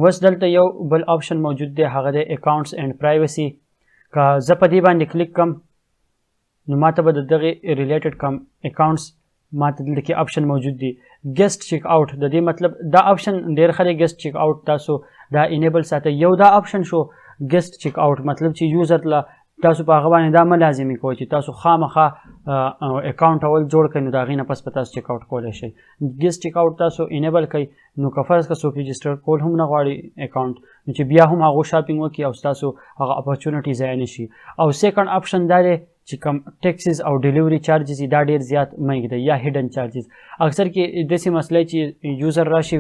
اوس دلته یو بل آپشن موجود دی هغه دی اکاونټس اینډ پرایوسي که زه په دې باندې کلیک کم نو ماته به د دغې ریلیټډ کم اکاونټس ماته دلته کې آپشن موجود دی ګیسټ چیک آوټ د دې مطلب دا آپشن ډېر خلک ګیسټ چیک آوټ تاسو دا انیبل ساتئ یو دا آپشن شو ګیسټ چیک آوټ مطلب چې یوزر له تاسو په هغه باندې دا مه لازمي کوئ چې تاسو خامخا اکاونټ اول جوړ کړئ نو د هغې نه پس به تاسو چیک آوټ کولی شئ ګیسټ چیک آوټ تاسو انیبل کړئ نو که فرض که څوک رجسټر کول هم نه غواړي اکاونټ نو چې بیا هم هغو شاپینګ وکړي او ستاسو هغه اپرچونټي ضایع نه شي او سیکنډ آپشن دا دی چې کوم ټیکسز او ډیلیوري چارجز دا ډېر زیات مه ږدئ یا هیډن چارجز اکثر کې داسې مسله چې یوزر راشي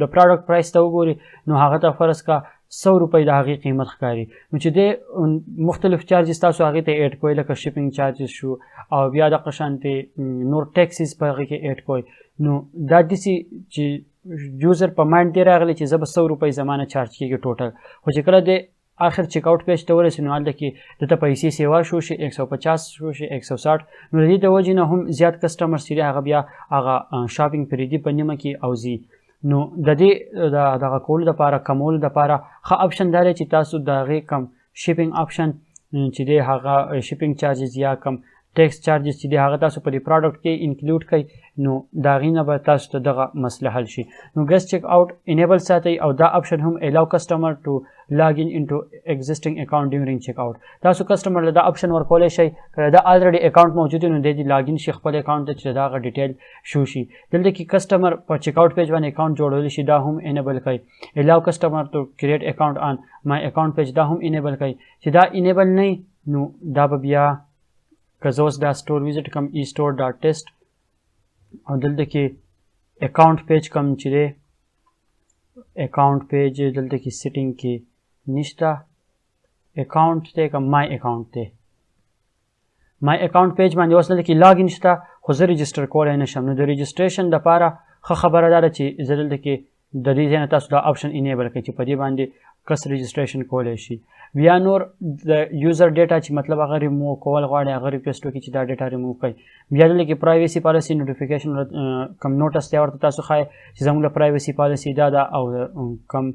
د پروډکټ پرایس ته وګوري نو هغه ته فرض کا 100 روپۍ د هغې قیمت ښکاري نو چې دی مختلف چارجز تاسو هغې ته ایډ کوئ لکه شپینګ چارجز شو او بیا دغه شانتې نور ټیکسز په هغې کې ایډ کوئ نو دا داسې چې یوزر په مایند دی راغلی چې زه به 100 روپۍ زما نه چارج کېږي ټوټل خو چې کله دی آخر چیک آوټ پیج ته ورسي نو هلته کې دته پیسې سیوا شو شي 150 شو شي 160 نو د دې د وجې نه هم زیات کسټمرز چې دی هغه بیا هغه شاپینګ پرېږدي په نیمه کې او ځي نو د دې دغه کولو دپاره کمولو دپاره ښه آپشن دا دی چې تاسو د هغې کم شپینګ آپشن چې دی هغه شپینګ چارجز یا کم ټیکس چارجز چې دی هغه تاسو په دې پروډکټ کې انکلوډ کړئ نو د هغې نه به تاسو ته دغه مسله حل شي نو ګیسټ چیک آوټ انیبل ساتئ او دا آپشن هم الاو کسټمر ټو لاګ ان انټو ایگزسټینګ اکاونټ ډیورینګ چیک آوټ تاسو کسټمر له دا آپشن ورکولی شئ که دا الریډي اکاونټ موجود وي نو دی دې لاګ ان شي خپل اکاونټ ته چې د هغه ډیټیل شو شي دلته کې کسټمر په چیک آوټ پیج باندې اکاونټ جوړولی شي دا هم انیبل کړئ الاو کسټمر ټو کریټ اکاونټ آن مای اکاونټ پیج دا هم انیبل کړئ چې دا انیبل نه نو دا به بیا که زه اوس دا سټور ویزټ کم ای سټور ډاټ ټیسټ او دلته کې اکاونټ پیج کم چې دی اکاونټ پیج دلته کې سیټینګ کې نشته اکاونټ دی که مای اکاونټ دی مای اکاونټ پیج باندې اوس دلته کې لاګ ان شته خو زه رجسټر کولی نه شم نو د رجسټریشن دپاره ښه خبره دا ده چې زه دلته کې د دې ځای نه تاسو دا آپشن انیبل کړئ چې په دې باندې کس رجسټریشن کولی شي بیا نور د یوزر ډیټا چې مطلب هغه ریموو کول غواړي هغه ریکویسټ وکړي چې دا ډیټا ریموو کړئ بیا دلته کې پرایویسي پالیسي نوټیفیکیشن کم نوټس دی ورته تاسو ښایي چې زموږ له پرایویسي پالیسي دا ده او کم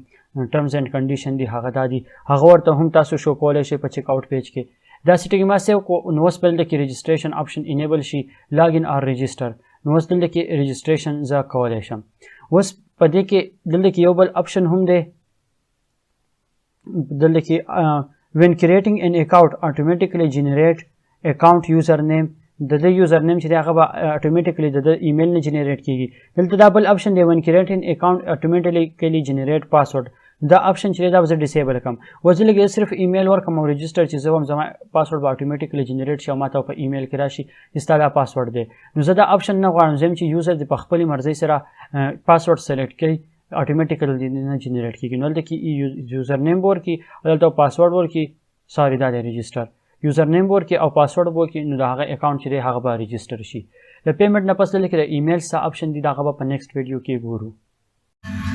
ټرمز اینډ کنډیشن دي هغه دا دي هغه ورته هم تاسو شو کولی شئ په چیک آوټ پیج کې دا سیټینګ ما سیو کو نو اوس په دلته کې رجسټریشن آپشن انیبل شي لاګ ان اور رجسټر نو اوس دلته کې رجسټریشن زه کولی شم اوس په دې کې دلته کې یو بل آپشن هم دی دلته کې when creating an account automatically generate account username د دې یوزر نیم چې دی هغه به اتوماتیکلی د ایمیل نه جنریټ کېږي دلته دا بل آپشن دی when creating account automatically generate password دا آپشن چې دی دا به زه ډسیبل کړم اوس دلته کې صرف ایمیل ورکړم او رجسټر چې زه هم زما پاسورډ به اتوماتیکلی جنریټ شي او ما ته په ایمیل کې راشي چې ستا دا پاسورډ دی نو زه دا آپشن نه غواړم زه یم چې یوزر دې په خپلې مرضۍ سره پاسورډ سلیکټ کړي اتوماتیکلی نه جنریټ کېږي نو دلته کې یوزر نیم به ورکړي او دلته پاسورډ ورکړي ساري دا دی رجسټر یوزر نیم به ورکړي او پاسورډ به ورکړي نو د هغه اکاونټ چې دی هغه به رجسټر شي د پیمنټ نه پس دلته کې د ایمیل څه آپشن دي د هغه به په نیکسټ ویډیو کې ګورو